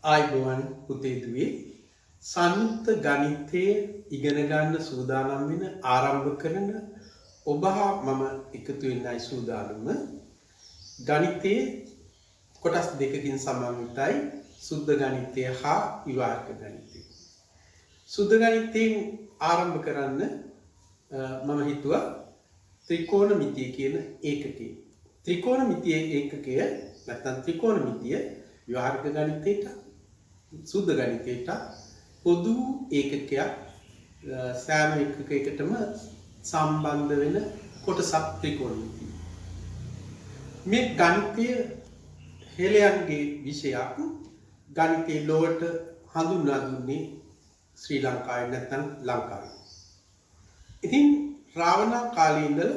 ආයිබෝවන් පුතේ දුවේ සංයුක්ත ගණිතයේ ඉගෙන ගන්න සූදානම් වෙන ආරම්භ කරන ඔබ හා මම එකතු වෙන්නයි සූදානම. ගණිතයේ කොටස් දෙකකින් සමන්විතයි සුද්ධ ගණිතය හා විවාහක ගණිතය. සුද්ධ ගණිතයෙන් ආරම්භ කරන්න මම හිතුවා ත්‍රිකෝණමිතිය කියන ඒකකය. ත්‍රිකෝණමිතියේ ඒකකය නැත්නම් ත්‍රිකෝණමිතිය විවාහක ගණිතයට සුද්ධ ගණිතයට පොදු ඒකකයක් සෑම ඒකකයකටම සම්බන්ධ වෙන කොටසක් ත්‍රිකෝණමිතිය. මේ ගණිතය හෙළයන්ගේ විෂයක්. ගණිතයේ ලොවට හඳුන්වා දුන්නේ ශ්‍රී ලංකාවේ නැත්නම් ලංකාවේ. ඉතින් රාවණා කාලේ ඉඳලා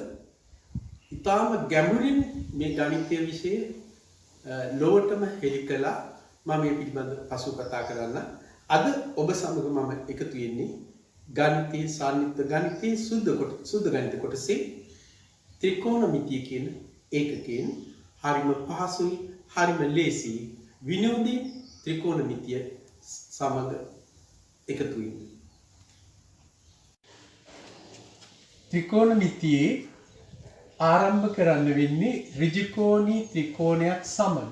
ඉතාම ගැඹුරින් මේ ගණිතය විෂය ලොවටම හෙළි කළා. මම මේ පිළිබඳව පසු කතා කරන්න. අද ඔබ සමග මම එකතු වෙන්නේ ගණිතයේ සංයුක්ත ගණිතයේ සුද්ධ ගණිත කොටසේ ත්‍රිකෝණමිතිය කියන ඒකකයෙන් හරිම පහසුයි හරිම ලේසියි විනෝදී ත්‍රිකෝණමිතිය සමග එකතු වෙන්න. ත්‍රිකෝණමිතියේ ආරම්භ කරන්න වෙන්නේ ඍජුකෝණී ත්‍රිකෝණයක් සමග.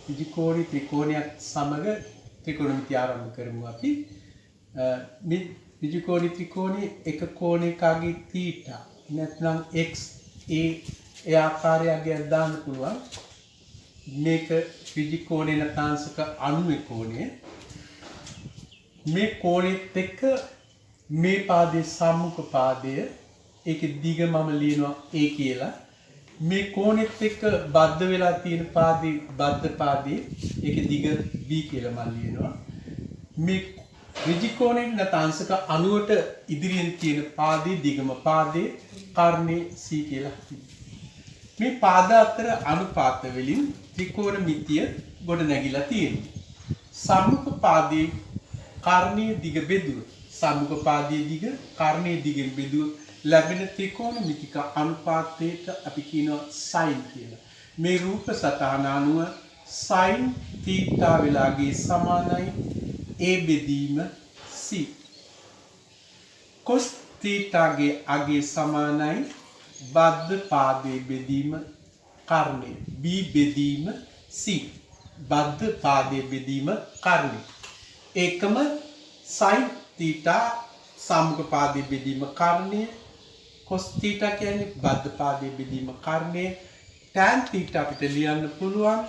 ඍජුකෝණී ත්‍රිකෝණයක් සමග ත්‍රිකෝණමිතිය ආරම්භ කරමු අපි. මේ ඍජුකෝණී ත්‍රිකෝණයේ එක කෝණයකගේ θ නැත්නම් x ඒ ආකාරයක දාන්න පුළුවන්. මේක ඍජුකෝණේ නතාංශක 90 කෝණය. මේ කෝණෙත් එක්ක මේ පාදයේ සම්මුඛ පාදය ඒකේ දිග මම ලියනවා a කියලා. මේ කෝණෙත් එක්ක බද්ධ වෙලා තියෙන පාදේ බද්ධ පාදේ ඒකේ දිග b කියලා මම ලියනවා. මේ ඍජුකෝණේ නතාංශක 90ට ඉදිරියෙන් තියෙන පාදේ දිගම පාදේ කර්ණේ c කියලා. මේ පාද අතර අනුපාත වලින් ත්‍රිකෝණමිතිය ගොඩ නැගිලා තියෙනවා. සම්මුඛ පාදයේ කර්ණීය දිග බෙදුව සම්මුඛ පාදයේ දිග කර්ණීය දිගෙන් බෙදුව ලැබෙන ත්‍රිකෝණමිතික අනුපාතයට අපි කියනවා sin කියලා. මේ රූප සටහන අනුව sin θ වෙලාගේ සමානයි a බෙදීම c. cos θ ගේ අගේ සමානයි බද්ධ පාදයේ බෙදීම කර්ණය b බෙදීම c. බද්ධ පාදයේ බෙදීම කර්ණය. ඒකම sin θ සම්මුඛ පාදයේ බෙදීම කර්ණය. cos θ කියන්නේ බද්ධ පාදයේ බෙදීම කර්ණය. tan θ අපිට ලියන්න පුළුවන්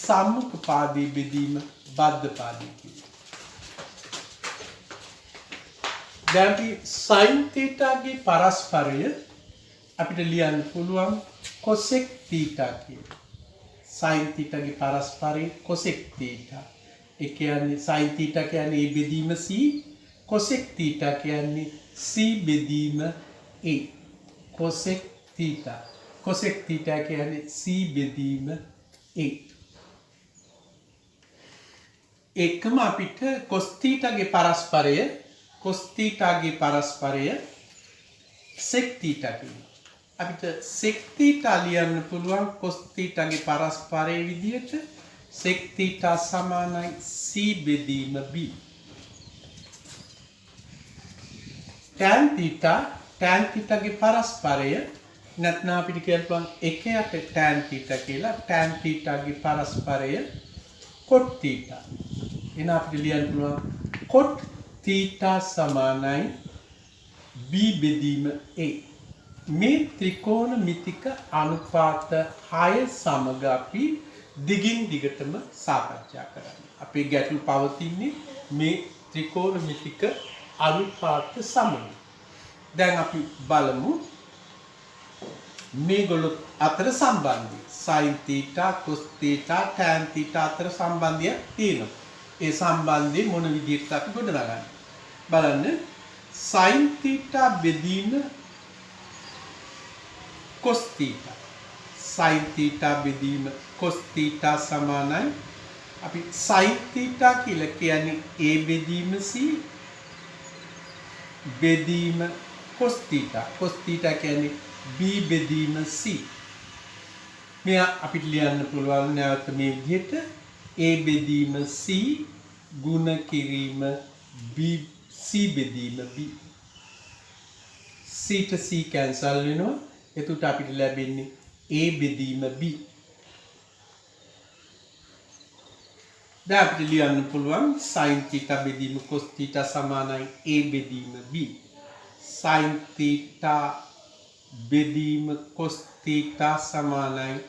සම්මුඛ පාදයේ බෙදීම බද්ධ පාදයේ කියලා. දැන් අපි sin θ ගේ පරස්පරය අපිට ලියන්න පුළුවන් cosec θ කියලා. sin θ ගේ පරස්පරය cosec θ. ඒ කියන්නේ sin θ කියන්නේ a බෙදීම c, cosec θ කියන්නේ c බෙදීම a. cosec θ. cosec θ කියන්නේ c බෙදීම a. එකම අපිට cos θ ගේ පරස්පරය sec θ කියනවා. අපිට sec θ ලියන්න පුළුවන් cos θ ගේ පරස්පරය විදිහට sec θ සමානයි c බෙදීම b. tan θ ගේ පරස්පරය නැත්නම් අපිට කියන්න පුළුවන් 1යට tan θ කියලා. tan θ ගේ පරස්පරය cot θ. එන අපිට ලියන්න පුළුවන් cot θ සමානයි b බෙදීම a. මේ ත්‍රිකෝණමිතික අනුපාත 6 සමග අපි දිගින් දිගටම සාකච්ඡා කරන්නේ. අපේ ගැටළු පවතින්නේ මේ ත්‍රිකෝණමිතික අනුපාත සමග. දැන් අපි බලමු මේගොල්ලෝ අතර සම්බන්ධය. sin θ, cos θ, tan θ අතර සම්බන්ධයක් තියෙනවා. ඒ සම්බන්ධය මොන විදිහට අපි ගොඩනගන්නේ? බලන්න sin θ බෙදීම cos θ. sin θ බෙදීම cos θ සමානයි අපි sin θ කියලා කියන්නේ a බෙදීම c බෙදීම cos θ. cos θ කියන්නේ b බෙදීම c. මෙයා අපිට ලියන්න පුළුවන් නැවත මේ විදිහට A බෙදීම C ගුණ කිරීම B C බෙදීම B. C ට C කැන්සල් වෙනවා. එතකොට අපිට ලැබෙන්නේ A බෙදීම B. දැන් අපිට ලියන්න පුළුවන් sin θ බෙදීම cos θ සමානයි A බෙදීම B. sin θ බෙදීම cos θ සමානයි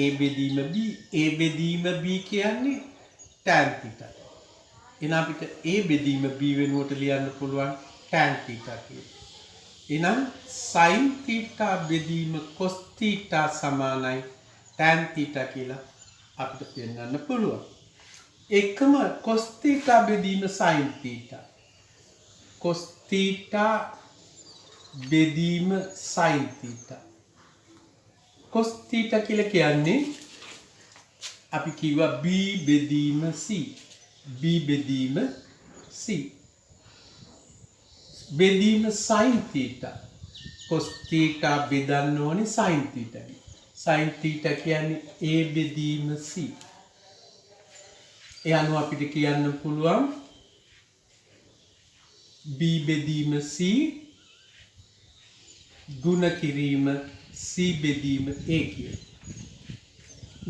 A බෙදීම B. A බෙදීම B කියන්නේ tan θ. එහෙනම් අපිට A බෙදීම B වෙනුවට ලියන්න පුළුවන් tan θ කියලා. එහෙනම් sin θ බෙදීම cos θ සමානයි tan θ කියලා අපිට පෙන්වන්න පුළුවන්. එකම cos θ බෙදීම sin θ. cos θ බෙදීම sin θ. cos θ කියලා කියන්නේ අපි කිව්වා b බෙදීම c. b බෙදීම c. බෙදීම sin θ. cos θ බෙදන්න ඕනේ sin θ. sin θ කියන්නේ a බෙදීම c. ඒ අනුව අපිට කියන්න පුළුවන් b බෙදීම c ගුණ කිරීම c බෙදීම a කියලා.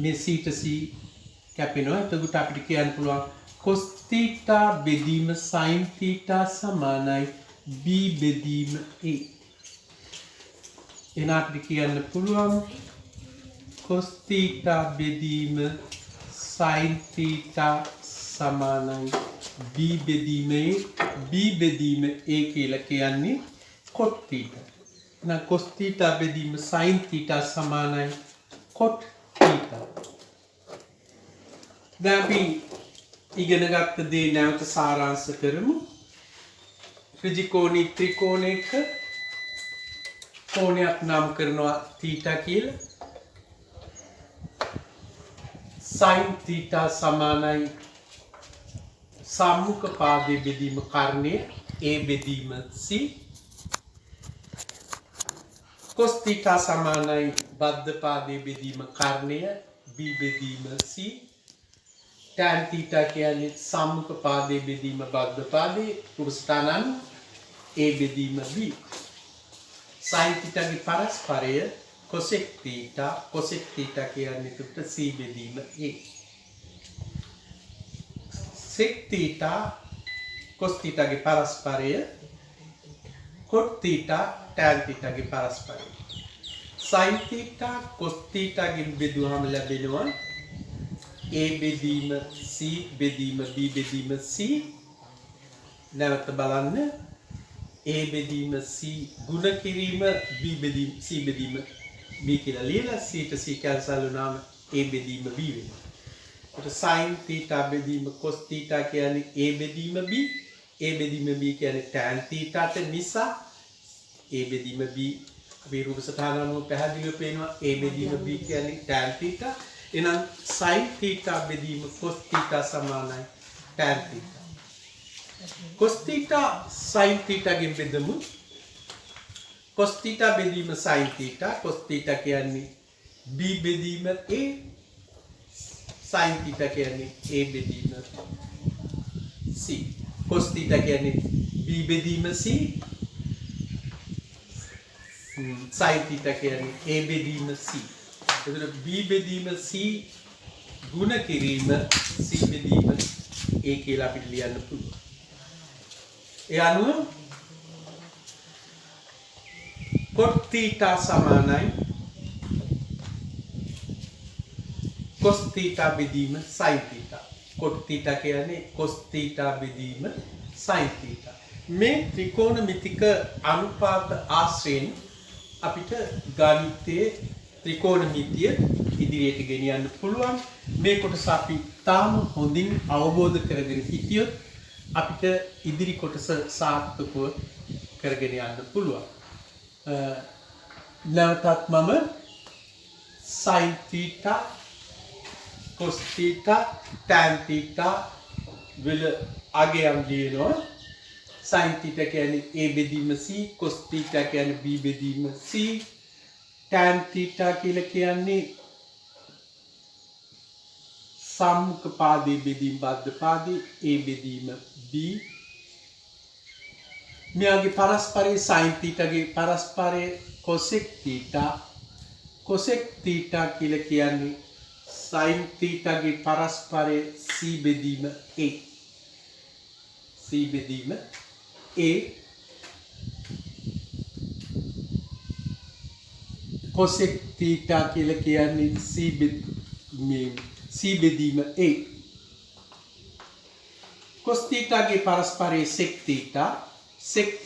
මේ c ට c කැපෙනවා. එතකොට අපිට කියන්න පුළුවන් cos θ බෙදීම sin θ සමානයි b බෙදීම a. එහෙනම් අපිට කියන්න පුළුවන් cos θ බෙදීම sin θ සමානයි b බෙදීම a. b බෙදීම a කියලා කියන්නේ cot θ. එහෙනම් cos θ බෙදීම sin θ සමානයි cot θ. දැන් අපි ඉගෙන ගත්ත දේ නැවත සාරාංශ කරමු. ත්‍රිකෝණී ත්‍රිකෝණයක කෝණයක් නම් කරනවා θ කියලා. sin θ සමානයි සම්මුඛ පාදයේ බෙදීම කර්ණය A බෙදීම C. cos θ සමානයි බද්ධ පාදයේ බෙදීම කර්ණය B බෙදීම C. tan θ කියන්නේ සම්මුඛ පාදයේ බෙදීම බද්ධ පාදයේ පුරුෂතානන් A බෙදීම B. sin θ ගේ පරස්පරය cosec θ. cosec θ කියන්නේ තුට C බෙදීම A. sec θ cos θ ගේ පරස්පරය cot θ tan θ ගේ පරස්පරය. sin θ cos θ ගෙන් බෙදුවහම ලැබෙනවා A බෙදීම C බෙදීම B බෙදීම C. නැවත බලන්න A බෙදීම C ගුණ කිරීම B බෙදීම C බෙදීම B කියලා ලියලා C ට C කැන්සල් වුණාම A බෙදීම B වෙනවා. ඒකට sin θ බෙදීම cos θ කියන්නේ A බෙදීම B. A බෙදීම B කියන්නේ tan θ නිසා A බෙදීම B අපි රූප සටහන අනුව පැහැදිලිව පේනවා A බෙදීම B කියන්නේ tan θ. එහෙනම් sin θ බෙදීම cos θ සමානයි tan θ. cos θ sin θ ගෙන් බෙදමු. cos θ බෙදීම sin θ. cos θ කියන්නේ B බෙදීම A. sin θ කියන්නේ A බෙදීම C. cos θ කියන්නේ B බෙදීම C. sin θ කියන්නේ A බෙදීම C. එතකොට B බෙදීම C ගුණ කිරීම C බෙදීම A කියලා අපිට ලියන්න පුළුවන්. ඒ අනුව cot θ සමානයි cos θ බෙදීම sin θ. cot θ කියන්නේ cos θ බෙදීම sin θ. මේ ත්‍රිකෝණමිතික අනුපාත ආශ්‍රයෙන් අපිට ගණිතයේ ත්‍රිකෝණමිතිය ඉදිරියට ගෙනියන්න පුළුවන්. මේ කොටස අපි තාම හොඳින් අවබෝධ කරගෙන හිටියොත් අපිට ඉදිරි කොටස සාර්ථකව කරගෙන යන්න පුළුවන්. නැවතත් මම sin θ cos θ tan θ වල අගයන් ලියනවා. sin θ කියන්නේ A බෙදීම C, cos θ කියන්නේ B බෙදීම C, tan θ කියලා කියන්නේ සම්මුඛ පාදයේ බෙදීම බද්ධ පාදයේ ඒ බෙදීම B මෙයාගේ පරස්පරයේ sin θගේ පරස්පරයේ cosec θ කියලා කියන්නේ sin θගේ පරස්පරයේ C බෙදීම A cosec θ කියලා කියන්නේ C බෙදීම A cos θගේ පරස්පරයේ sec θ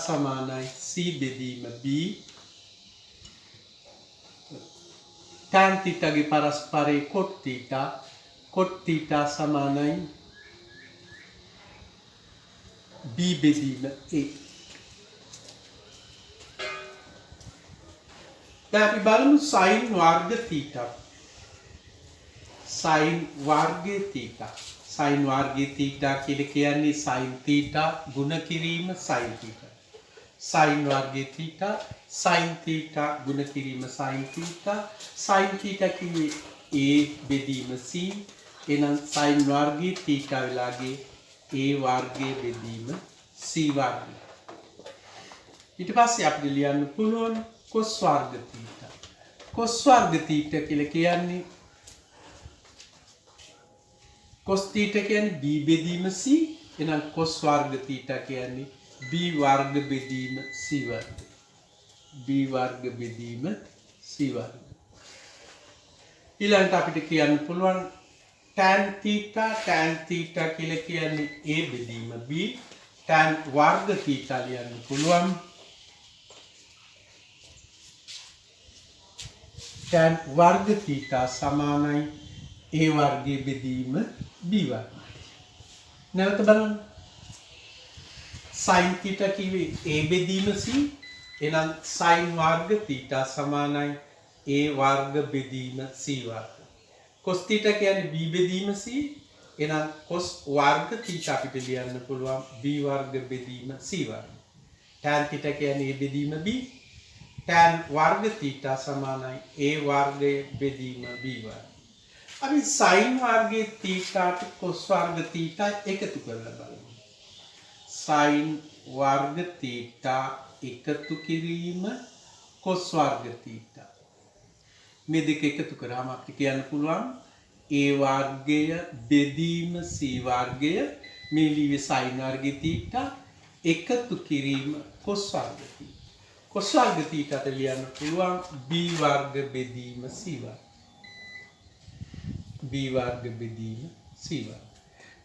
සමානයි C බෙදීම B tan θගේ පරස්පරයේ cot θ සමානයි B බෙදීම A දැන් අපි බලමු sin වර්ග θ sin වර්ග θ කියලා කියන්නේ sin θ ගුණ කිරීම sin θ sin වර්ග θ sin θ ගුණ කිරීම sin θ sin θ කියන්නේ A බෙදීම C එහෙනම් sin වර්ග θ වෙලාගේ A වර්ගයේ බෙදීම C වර්ගය ඊට පස්සේ අපිට ලියන්න පුළුවන් cos වර්ග θ කියලා කියන්නේ cos θ කියන්නේ B බෙදීම C එහෙනම් cos වර්ග θ කියන්නේ B වර්ග බෙදීම C වර්ග ඊළඟට අපිට කියන්න පුළුවන් tan θ කියලා කියන්නේ A බෙදීම B tan වර්ග θ ලියන්න පුළුවන් tan වර්ග θ සමානයි A වර්ගයේ බෙදීම B වර්ගය. නැවත බලන්න. sin θ කිව්වේ A බෙදීම C. එහෙනම් sin වර්ග θ සමානයි A වර්ග බෙදීම C වර්ග. cos θ කියන්නේ B බෙදීම C. එහෙනම් cos වර්ග θ අපිට ලියන්න පුළුවන් B වර්ග බෙදීම C වර්ග. tan θ කියන්නේ A බෙදීම B. tan වර්ග θ සමානයි A වර්ගයේ බෙදීම B වර්ග. අපි sin වර්ගයේ θට cos වර්ග θ එකතු කරලා බලමු. sin වර්ග θ එකතු කිරීම cos වර්ග θ. මේ දෙක එකතු කරාම අපිට කියන්න පුළුවන් A වර්ගය බෙදීම C වර්ගය මේ ලිව්වේ sin වර්ගයේ θ එකතු කිරීම cos වර්ග θ. cos වර්ග θට ලියන්න පුළුවන් B වර්ග බෙදීම C වර්ග. B වර්ග බෙදීම C වර්ග.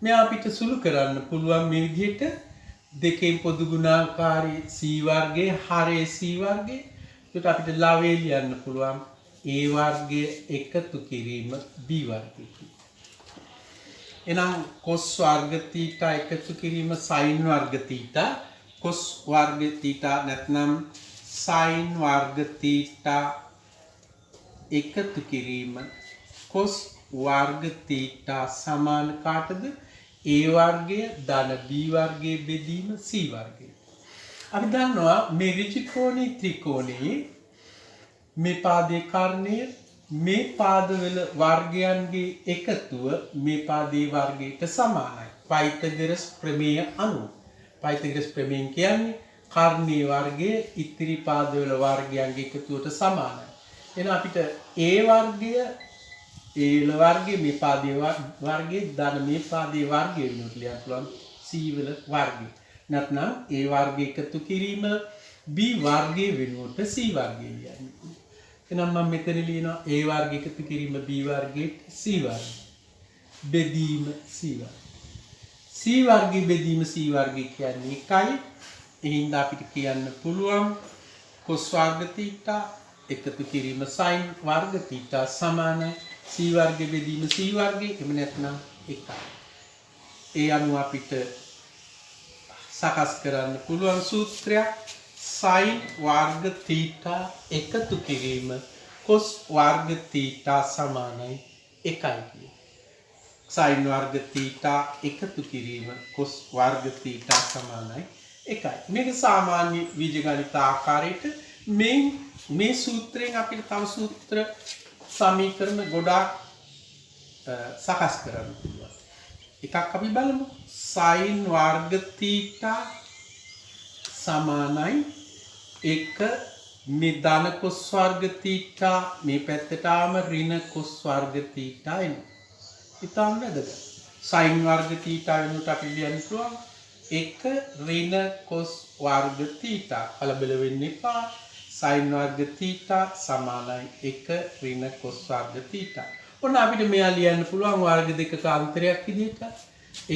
මේ අපිට සුළු කරන්න පුළුවන් මේ විදිහට දෙකෙන් පොදු ගුණාකාරී C වර්ගයේ හරේ C වර්ගයේ ඒකට අපිට ලවය ලියන්න පුළුවන් A වර්ගය එකතු කිරීම B වර්ගය. එහෙනම් cos වර්ග θ එකතු කිරීම sin වර්ග θ cos වර්ග θ නැත්නම් sin වර්ග θ එකතු කිරීම cos වර්ග θ සමාන කාටද A වර්ගය ධන B වර්ගයේ බෙදීම C වර්ගය. අපි දන්නවා මේ ඍජුකෝණී ත්‍රිකෝණයේ මේ පාදයේ කර්ණය මේ පාදවල වර්ගයන්ගේ එකතුව මේ පාදයේ වර්ගයට සමානයි. පයිතගොරස් ප්‍රමේය අනුව. පයිතගොරස් ප්‍රමේය කියන්නේ කර්ණයේ වර්ගය ඉතිරි පාදවල වර්ගයන්ගේ එකතුවට සමානයි. එහෙනම් අපිට A වර්ගය ඒල වර්ගයේ මේ පාදයේ වර්ගයේ ධන මේ පාදයේ වර්ගය වෙනුවට ලියන්න පුළුවන් C වල වර්ගය. නැත්නම් A වර්ගය එකතු කිරීම B වර්ගයේ වෙනුවට C වර්ගය ලියන්න. එහෙනම් මම මෙතන ලියනවා A වර්ගය එකතු කිරීම B වර්ගයේ C වර්ගය. බෙදීම C වර්ගය. C වර්ගයේ බෙදීම C වර්ගය කියන්නේ එකයි. එහෙනම් අපිට කියන්න පුළුවන් cos වර්ග θ එකතු කිරීම sin වර්ග θ සමානයි C වර්ග බෙදීම C වර්ගය එහෙම නැත්නම් 1යි. ඒ අනුව අපිට සකස් කරන්න පුළුවන් සූත්‍රයක් sin වර්ග θ එකතු කිරීම cos වර්ග θ සමානයි 1යි කියන. sin වර්ග θ එකතු කිරීම cos වර්ග θ සමානයි 1යි. මේක සාමාන්‍ය බීජගණිත ආකාරයට මේ සූත්‍රයෙන් අපිට තව සූත්‍ර සමීකරණ ගොඩාක් සකස් කරන්න පුළුවන්. එකක් අපි බලමු. sin වර්ග θ සමානයි 1 මේ ධන cos වර්ග θ මේ පැත්තට ආම ඍණ cos වර්ග θ එනවා. ඊටම වැදගත්. sin වර්ග θ වෙනුවට අපි ලියන්න පුළුවන් 1 ඍණ cos වර්ග θ. කලබල වෙන්න එපා. sin වර්ග θ සමානයි 1 ඍණ cos වර්ග θ. ඔන්න අපිට මෙයා ලියන්න පුළුවන් වර්ග දෙකක අන්තරයක් විදිහට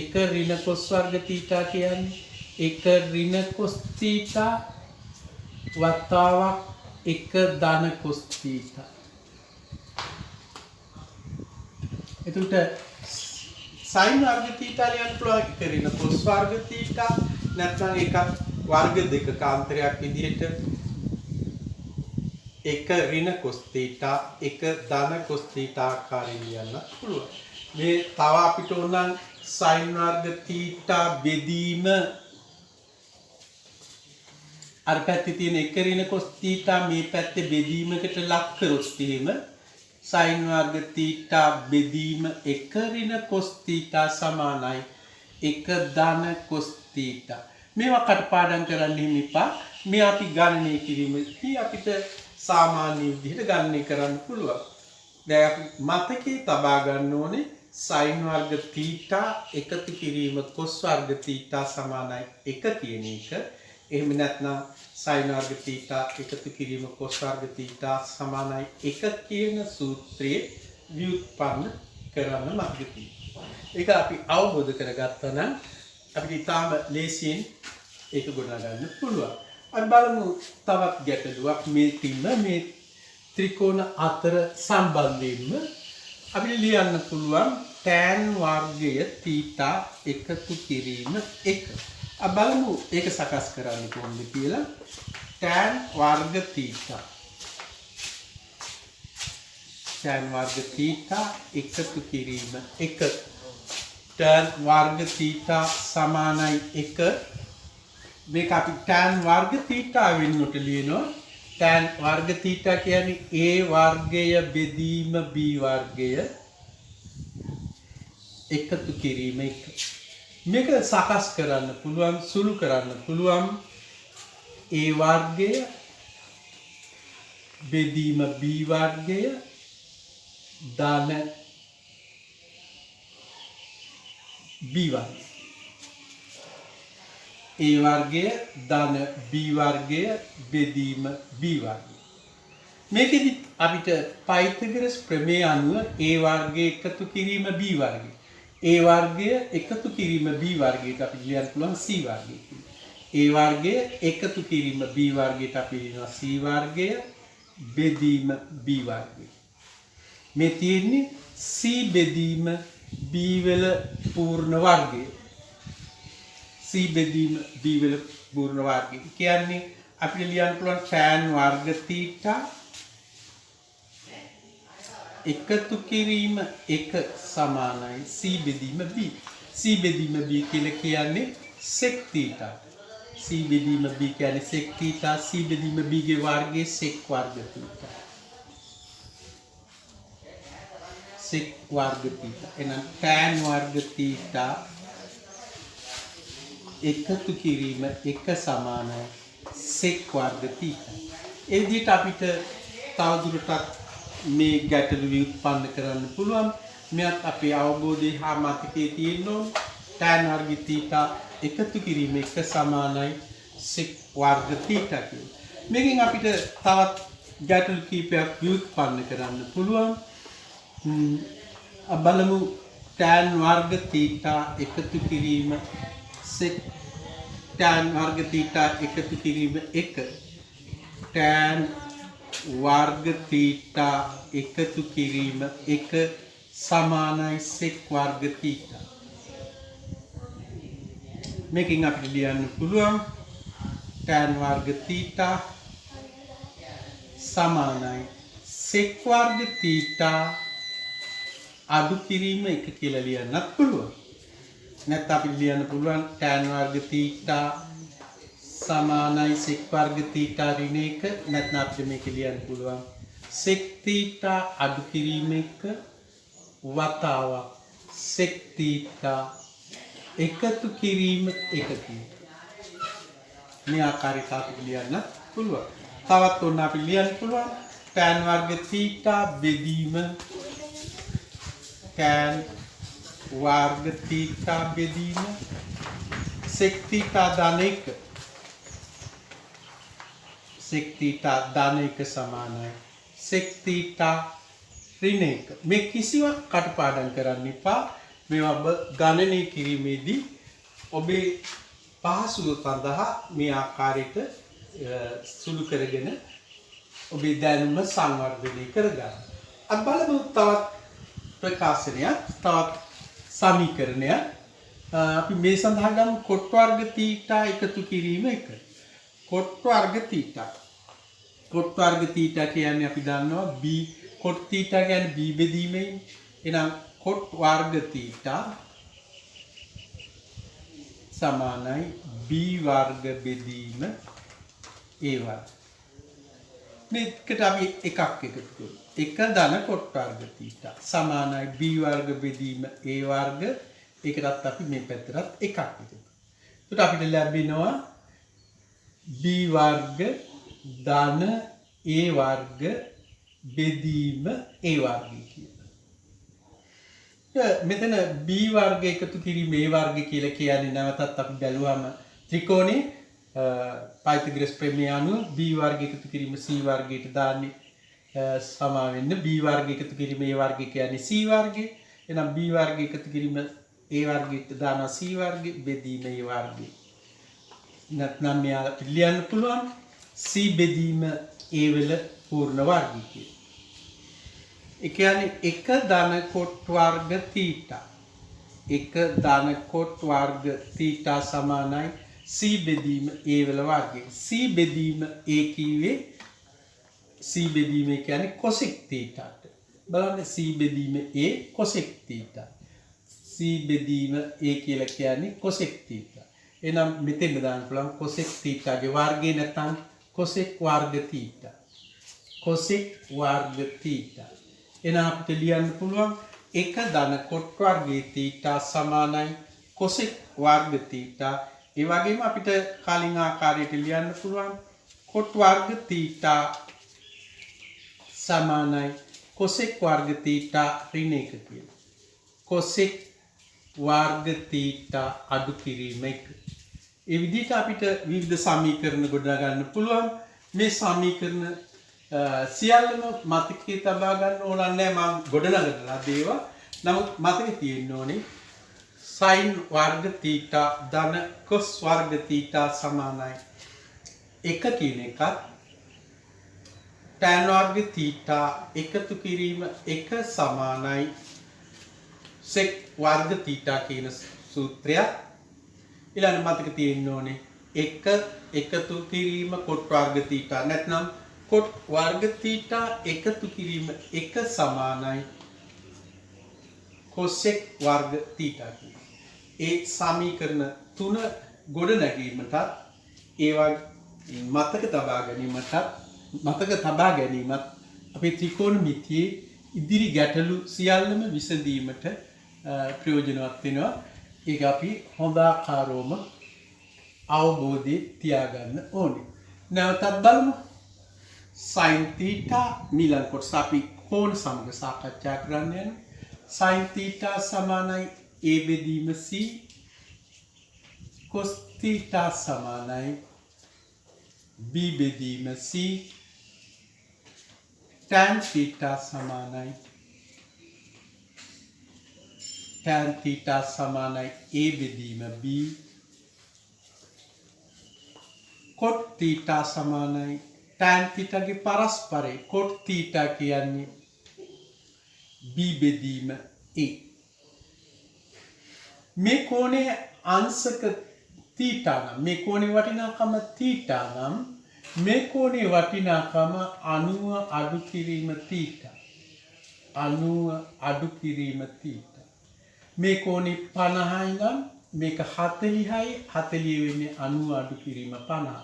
1 ඍණ cos වර්ග θ කියන්නේ 1 ඍණ cos θ වතාවක් 1 ධන cos θ. එතකොට sin වර්ග θ ලියන්න පුළුවන් 1 ඍණ cos වර්ග θ නැත්නම් එකක් වර්ග දෙකක අන්තරයක් විදිහට 1 ඍණ cos θ 1 ධන cos θ ආකාරයෙන් ලියන්න පුළුවන්. මේ තව අපිට ඕන sin වර්ග θ බෙදීම අර පැත්තේ තියෙන 1 ඍණ cos θ මේ පැත්තේ බෙදීමකට ලක් කරොත් එහෙම sin වර්ග θ බෙදීම 1 ඍණ cos θ සමානයි 1 ධන cos θ. මේවා කටපාඩම් කරන්න හිමි එපා. මේ අපි ගණනය කිරීමේදී අපිට සාමාන්‍ය විදිහට ගණනය කරන්න පුළුවන්. දැන් අපි මතකයේ තබා ගන්න ඕනේ sin වර්ග θ එකතු කිරීම cos වර්ග θ සමානයි 1 කියන එක. එහෙම නැත්නම් sin වර්ග θ එකතු කිරීම cos වර්ග θ සමානයි 1 කියන සූත්‍රයේ ව්‍යුත්පන්න කරන්න මතක තියෙනවා. ඒක අපි අවබෝධ කරගත්තා නම් අපිට ඊටාම ලේසියෙන් ඒක ගොඩනගා ගන්න පුළුවන්. අපි බලමු තවත් ගැටලුවක් මේ ත්‍රිකෝණ අතර සම්බන්ධයෙන්ම අපිට ලියන්න පුළුවන් tan වර්ගය θ එකතු කිරීම 1. අපි බලමු ඒක සකස් කරන්න කොහොමද කියලා. tan වර්ග θ tan වර්ග θ එකතු කිරීම 1. tan වර්ග θ සමානයි 1. මේක අපි tan වර්ග θ වෙනුවට ලියනවා. tan වර්ග θ කියන්නේ a වර්ගය බෙදීම b වර්ගය එකතු කිරීම 1. මේක සකස් කරන්න පුළුවන්, සුළු කරන්න පුළුවන් a වර්ගය බෙදීම b වර්ගය ධන b වර්ගය. a වර්ගය ධන b වර්ගය බෙදීම b වර්ගය. මේකෙදි අපිට පයිතගොරස් ප්‍රමේය අනුව a වර්ගය එකතු කිරීම b වර්ගය. a වර්ගය එකතු කිරීම b වර්ගයට අපි ලියන්න පුළුවන් c වර්ගය කියලා. a වර්ගය එකතු කිරීම b වර්ගයට අපි ලියනවා c වර්ගය බෙදීම b වර්ගය. මේ තියෙන්නේ c බෙදීම b වල පූර්ණ වර්ගය. c බෙදීම b වල පූර්ණ වර්ගය කියන්නේ අපිට ලියන්න පුළුවන් tan වර්ග θ එකතු කිරීම 1 සමානයි c බෙදීම b. c බෙදීම b කියලා කියන්නේ sec θ. c බෙදීම b කියන්නේ sec θ. c බෙදීම b ගේ වර්ගය sec වර්ග θ. sec වර්ග θ. එහෙනම් tan වර්ග θ එකතු කිරීම 1 සමානයි sec වර්ග θ. ඒ විදිහට අපිට තවදුරටත් මේ ගැටලු ව්‍යුත්පන්න කරන්න පුළුවන්. මෙයත් අපේ අවබෝධය හා මතකයේ තියෙන්න ඕන. tan වර්ග θ එකතු කිරීම 1 සමානයි sec වර්ග θ කියලා. මේකෙන් අපිට තවත් ගැටලු කීපයක් ව්‍යුත්පන්න කරන්න පුළුවන්. බලමු tan වර්ග θ එකතු කිරීම sec tan වර්ග θ එකතු කිරීම 1 tan වර්ග θ එකතු කිරීම 1 සමානයි sec වර්ග θ. මේකෙන් අපිට ලියන්න පුළුවන් tan වර්ග θ සමානයි sec වර්ග θ අඩු කිරීම 1 කියලා ලියන්නත් පුළුවන්. නැත්නම් අපිට ලියන්න පුළුවන් tan වර්ග θ සමානයි sec වර්ග θ ඍණ 1. නැත්නම් අපිට මේක ලියන්න පුළුවන් sec θ අඩු කිරීම 1 වතාවක් sec theta එකතු කිරීම එකතු. මේ ආකාරයට අපි ලියන්න පුළුවන්. තවත් ඔන්න අපි ලියන්න පුළුවන් tan වර්ග theta බෙදීම tan වර්ග theta බෙදීම sec theta ධන 1 sec theta ධන 1 සමානයි sec theta ඍණ 1. මේ කිසිවක් කටපාඩම් කරන්න එපා. මේවා ගණනය කිරීමේදී ඔබේ පහසුව සඳහා මේ ආකාරයට සුළු කරගෙන ඔබේ දැනුම සංවර්ධනය කරගන්න. අපි බලමු තවත් ප්‍රකාශනයක්, තවත් සමීකරණයක්. අපි මේ සඳහා ගමු cot වර්ග θ එකතු කිරීම 1. cot වර්ග θ. cot වර්ග θ කියන්නේ අපි දන්නවා b cot θ කියන්නේ b බෙදීමේ. එහෙනම් cot වර්ග θ සමානයි b වර්ග බෙදීම a වර්ග. මේකට අපි එකක් එකතු කරමු. 1 ධන cot වර්ග θ සමානයි b වර්ග බෙදීම a වර්ග. ඒකටත් අපි මේ පැත්තටත් එකක් එකතු. එතකොට අපිට ලැබෙනවා b වර්ග ධන a වර්ග බෙදීම a වර්ගය කියලා. මෙතන b වර්ග එකතු කිරීම a වර්ග කියලා කියන්නේ නැවතත් අපි බැලුවම ත්‍රිකෝණේ පයිතගොරස් ප්‍රමේය අනුව b වර්ග එකතු කිරීම c වර්ගයට දාන්නේ සමා වෙන්න b වර්ග එකතු කිරීම a වර්ග කියන්නේ c වර්ගය. එහෙනම් b වර්ග එකතු කිරීම a වර්ගයට දානවා c වර්ගය බෙදීම a වර්ගය. නැත්නම් මෙයා ලියන්න පුළුවන් c බෙදීම a වල පූර්ණ වර්ගය කියලා. ඒ කියන්නේ 1 ධන cot වර්ග θ 1 ධන cot වර්ග θ සමානයි c බෙදීම a වල වර්ගය. c බෙදීම a කිව්වේ c බෙදීම කියන්නේ cosec θට. බලන්න c බෙදීම a cosec θ. c බෙදීම a කියලා කියන්නේ cosec θ. එහෙනම් මෙතෙන් දාන්න පුළුවන් cosec θ ගේ වර්ගය නැත්නම් cosec වර්ග θ. cosec වර්ග θ. එහෙනම් අපිට ලියන්න පුළුවන් 1 ධන cot වර්ගයේ θ සමානයි cosec වර්ග θ. ඒ වගේම අපිට කලින් ආකාරයට ලියන්න පුළුවන් cot වර්ග θ සමානයි cosec වර්ග θ ඍණ 1 කියලා. cosec වර්ග θ අඩු කිරීම 1. ඒ විදිහට අපිට විවිධ සමීකරණ ගොඩනගා ගන්න පුළුවන්. මේ සමීකරණ සියල්ලම මතකයේ තබා ගන්න ඕන නැහැ. මම ගොඩනගලා දේවා. නමුත් මතකයේ තියෙන්න ඕනේ sin වර්ග θ ධන cos වර්ග θ සමානයි 1 කියන එකත් tan වර්ග θ එකතු කිරීම 1 සමානයි sec වර්ග θ කියන සූත්‍රයත් ඊළඟ මතක තියෙන්න ඕනේ 1 එකතු කිරීම cot වර්ග θ නැත්නම් cot වර්ග θ එකතු කිරීම 1 සමානයි cosec වර්ග θ කියන. ඒ සමීකරණ 3 ගොඩ නැගීමටත් ඒවා මතක තබා ගැනීමත් අපේ ත්‍රිකෝණමිතියේ ඉදිරි ගැටලු සියල්ලම විසඳීමට ප්‍රයෝජනවත් වෙනවා. ඒක අපි හොඳ ආකාරවම අවබෝධයේ තියාගන්න ඕනේ. නැවතත් බලමු. sin theta මිලන් කොටස අපි කෝණ සමග සාකච්ඡා කරන්න යන්නේ. sin theta සමානයි a බෙදීම c cos theta සමානයි b බෙදීම c tan theta සමානයි tan theta සමානයි a බෙදීම b cot theta සමානයි tan theta ගේ පරස්පරය cot theta කියන්නේ b බෙදීම a. මේ කෝණයේ අංශක theta නම් මේ කෝණේ වටිනාකම theta නම් මේ කෝණේ වටිනාකම 90 අඩු කිරීම theta 90 අඩු කිරීම theta. මේ කෝණේ 50යි නම් මේක 40යි 40 වෙන්නේ 90 අඩු කිරීම 50.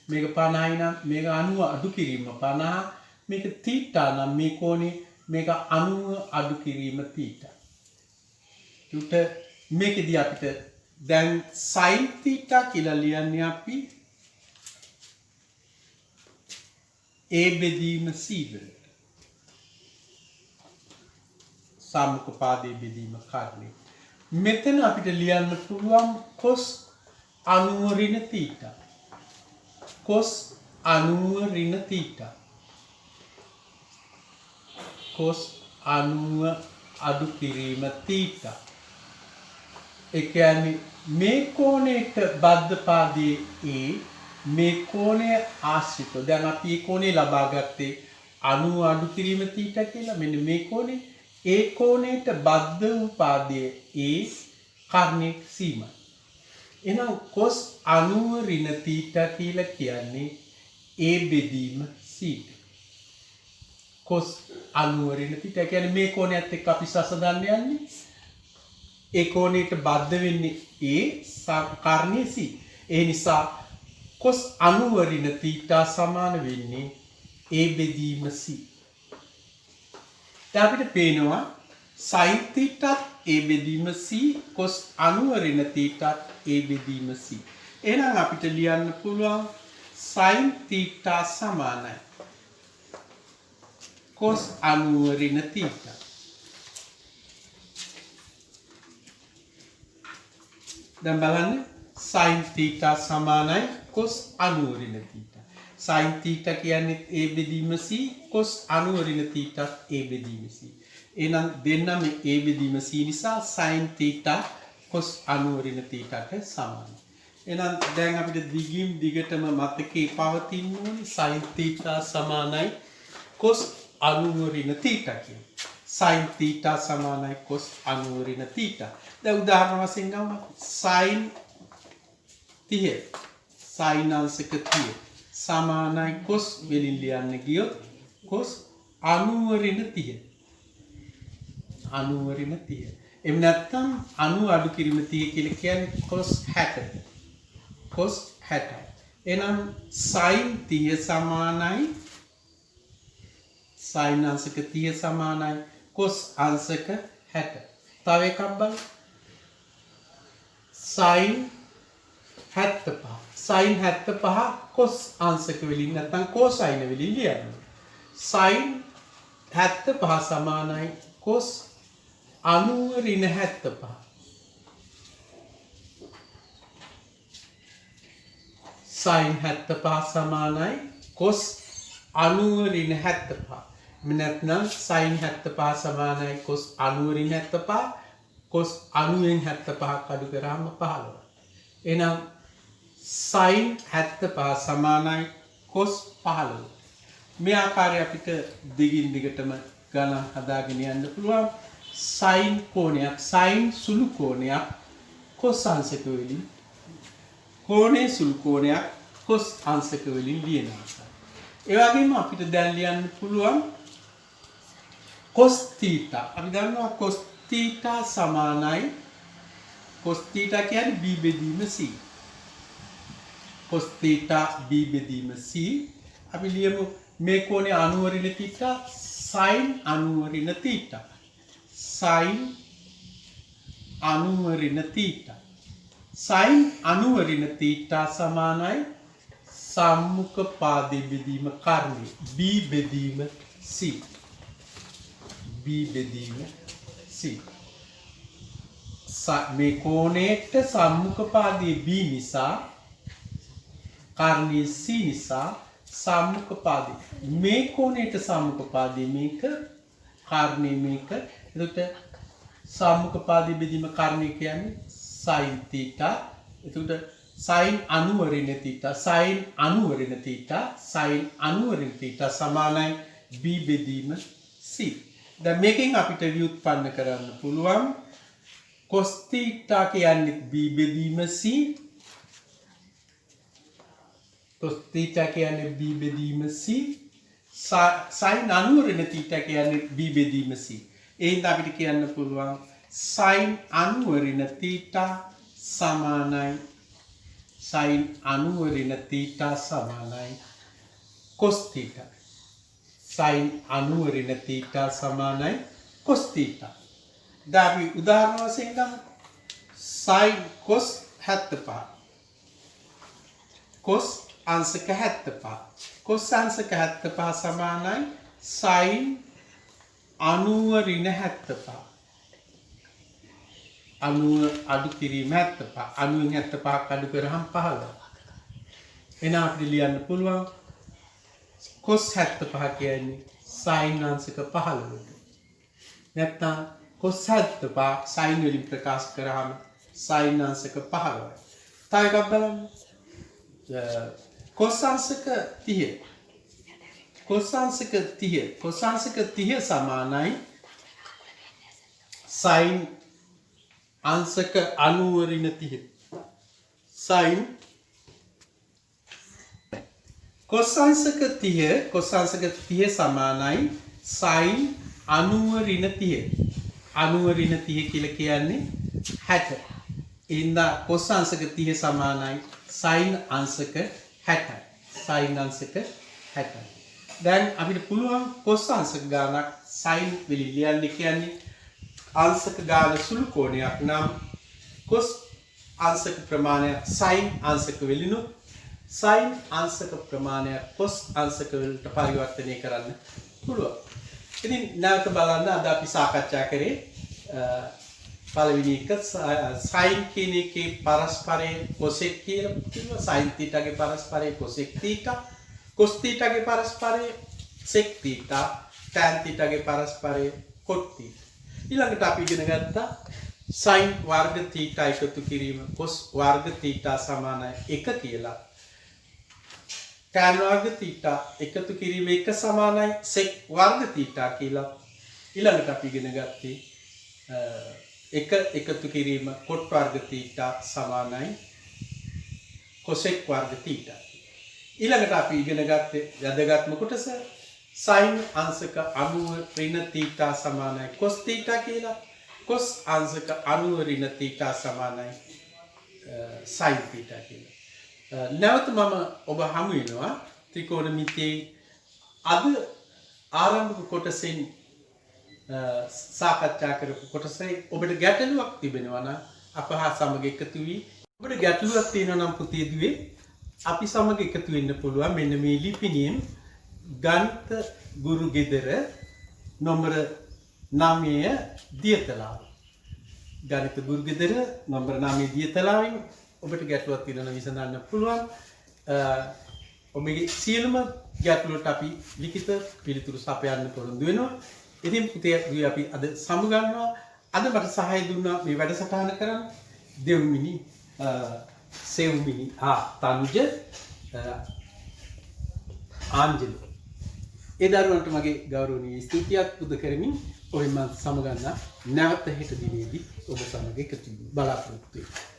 මේක 50යි නම් මේක 90 අඩු කිරීම 50. මේක theta නම් මේ කෝණේ මේක 90 අඩු කිරීම θ. ඒකට මේකෙදී අපිට දැන් sin θ කියලා ලියන්නේ අපි a බෙදීම c වලට. සම්මුඛ පාදයේ බෙදීම කාරණේ. මෙතන අපිට ලියන්න පුළුවන් cos 90 ඍණ θ. cos 90 ඍණ θ. cos 90 අඩු කිරීම θ. ඒ කියන්නේ මේ කෝණයට බද්ධ පාදයේ A මේ කෝණය ආශ්‍රිතව. දැන් අපි මේ කෝණය ලබා ගත්තේ 90 අඩු කිරීම θ කියලා. මෙන්න මේ කෝණය ඒ කෝණයට බද්ධ වූ පාදයේ A කර්ණයේ සීමා. එහෙනම් cos 90 ඍණ θ කියලා කියන්නේ A බෙදීම c. cos 90 ඍණ θ කියන්නේ මේ කෝණයත් එක්ක අපි සසඳන්න යන්නේ. ඒ කෝණයට බද්ධ වෙන්නේ A කර්ණයේ c. ඒ නිසා cos 90 ඍණ θ සමාන වෙන්නේ A බෙදීම c. දැන් අපිට පේනවා sin θ A බෙදීම c cos 90 ඍණ θ A බෙදීම c. එහෙනම් අපිට ලියන්න පුළුවන් sin θ සමානයි cos 90 ඍණ θ. දැන් බලන්න sin θ සමානයි cos 90 ඍණ θ. sin θ කියන්නේ a බෙදීම c cos 90 ඍණ θ a බෙදීම c. එහෙනම් දෙන්නම a බෙදීම c නිසා sin θ cos 90 ඍණ θට සමානයි. එහෙනම් දැන් අපිට දිගින් දිගටම මතකේ පවතින්න ඕනේ sin θ සමානයි cos 90 ඍණ θ කියන්නේ. sin θ සමානයි cos 90 ඍණ θ. දැන් උදාහරණ වශයෙන් ගමු sin 30 sin අංශක 30 සමානයි cos වලින් ලියන්න ගියොත් cos 90 ඍණ 30. 90 ඍණ 30. එහෙම නැත්නම් 90 අඩු කිරීම 30 කියලා කියන්නේ cos 60. cos 60. එහෙනම් sin 30 සමානයි sin අංශක 30 සමානයි cos අංශක 60. තව එකක් බලන්න. sin 75. sin 75 cos අංශක වලින් නැත්නම් cosine වලින් ලියන්න. sin 75 සමානයි cos 90 ඍණ 75. sin 75 සමානයි cos 90 ඍණ 75. නැත්නම් sin 75 සමානයි cos 90 ඍණ 75. cos 90න් 75ක් අඩු කරාම 15. එහෙනම් sin 75 සමානයි cos 15. මේ ආකාරය අපිට දිගින් දිගටම ගණන් හදාගෙන යන්න පුළුවන්. sin කෝණයක් sin සුළු කෝණයක් cos අංශක වලින් කෝණේ සුළු කෝණයක් cos අංශක වලින් ලියන ආකාරය. ඒ වගේම අපිට දැන් ලියන්න පුළුවන් cos θ. අපි දන්නවා cos θ සමානයි cos θ කියන්නේ b බෙදීම c. cos θ b බෙදීම c. අපි ලියමු මේ කෝණය 90 ඍණ θ sin 90 ඍණ θ. sin 90 ඍණ θ. sin 90 ඍණ θ සමානයි සම්මුඛ පාදයේ බෙදීම කර්ණය b බෙදීම c. b බෙදීම c. මේ කෝණයට සම්මුඛ පාදයේ b නිසා කර්ණයේ c නිසා සම්මුඛ පාදයේ මේ කෝණයට සම්මුඛ පාදයේ මේක කර්ණයේ මේක. එතකොට සම්මුඛ පාදයේ බෙදීම කර්ණය කියන්නේ sin θ. එතකොට sin 90 ඍණ θ sin 90 ඍණ θ sin 90 ඍණ θ සමානයි b බෙදීම c. දැන් මේකෙන් අපිට ව්‍යුත්පන්න කරන්න පුළුවන් cos θ කියන්නේ b බෙදීම c. cos θ කියන්නේ b බෙදීම c. sin 90 ඍණ θ කියන්නේ b බෙදීම c. එහෙනම් අපිට කියන්න පුළුවන් sin 90 ඍණ θ සමානයි sin 90 ඍණ θ සමානයි cos θ. sin 90 ඍණ තීටා සමානයි cos තීටා. දැන් අපි උදාහරණ වශයෙන් ගමු. sin cos 75. cos අංශක 75. cos අංශක 75 සමානයි sin 90 ඍණ 75. 90 අඩු කිරීම 75. 90න් 75ක් අඩු කරාම 15. එහෙනම් අපිට ලියන්න පුළුවන් cos 75 කියන්නේ sin අංශක 15ට. නැත්නම් cos 75 sin වලින් ප්‍රකාශ කරාම sin අංශක 15යි. තව එකක් බලන්න. cos අංශක 30. cos අංශක 30. cos අංශක 30 සමානයි sin අංශක 90 ඍණ 30. sin cos අංශක 30 සමානයි sin 90 ඍණ 30. 90 ඍණ 30 කියලා කියන්නේ 60. ඉන්න cos අංශක 30 සමානයි sin අංශක 60යි. sin අංශක 60යි. දැන් අපිට පුළුවන් cos අංශක ගානක් sin වලින් ලියන්න කියන්නේ අංශක ගාන සුළු කෝණයක් නම් cos අංශක ප්‍රමාණයක් sin අංශක වලිනුත් sin අංශක ප්‍රමාණයක් cos අංශක වලට පරිවර්තනය කරන්න පුළුවන්. ඉතින් නැවත බලන්න අද අපි සාකච්ඡා කරේ පළවෙනි එක sin කියන එකේ පරස්පරය cosec කියලා කිව්වා. sin θගේ පරස්පරය cosec θ, cos θගේ පරස්පරය sec θ, tan θගේ පරස්පරය cot θ. ඊළඟට අපි ඉගෙන ගත්තා sin වර්ග θ එකතු කිරීම cos වර්ග θ සමානයි 1 කියලා. tan වර්ග θ එකතු කිරීම 1 සමානයි sec වර්ග θ කියලා. ඊළඟට අපි ඉගෙන ගත්තේ එක එකතු කිරීම cot වර්ග θ සමානයි cosec වර්ග θ. ඊළඟට අපි ඉගෙන ගත්තේ වැදගත්ම කොටස sin අංශක 90 ඍණ θ සමානයි cos θ කියලා. cos අංශක 90 ඍණ θ සමානයි sin θ කියලා. නැවත මම ඔබ හමු වෙනවා ත්‍රිකෝණමිතියේ අද ආරම්භක කොටසෙන් සාකච්ඡා කරපු කොටසේ ඔබට ගැටලුවක් තිබෙනවා නම් අප හා සමග එකතු වී ඔබට ගැටලුවක් තියෙනවා නම් පුතේ දුවේ අපි සමග එකතු වෙන්න පුළුවන් මෙන්න මේ ලිපිණියෙන් ගණිත ගුරු ගෙදර නොම්බර 9 දියතලාව. ගණිත ගුරු ගෙදර නොම්බර 9 දියතලාවෙන් ඔබට ගැටලුවක් තියෙනවා නම් විසඳන්න පුළුවන්. ඔබගේ සියලුම ගැටලුවට අපි ලිඛිත පිළිතුරු සපයන්න පොරොන්දු වෙනවා. ඉතින් පුතේ අපි අද සමුගන්නවා. අද මට සහාය දුන්නා මේ වැඩසටහන කරන්න දෙව්මිනි සෙව්මිනි තනුජ ආන්ජලි. ඒ දරුවන්ට මගේ ගෞරවනීය ස්තුතියක් පුද කරමින් ඔබෙන් මම සමුගන්නා. නැවත හෙට දිනේදී ඔබ සමග එකතු වෙන්න බලාපොරොත්තු වෙනවා.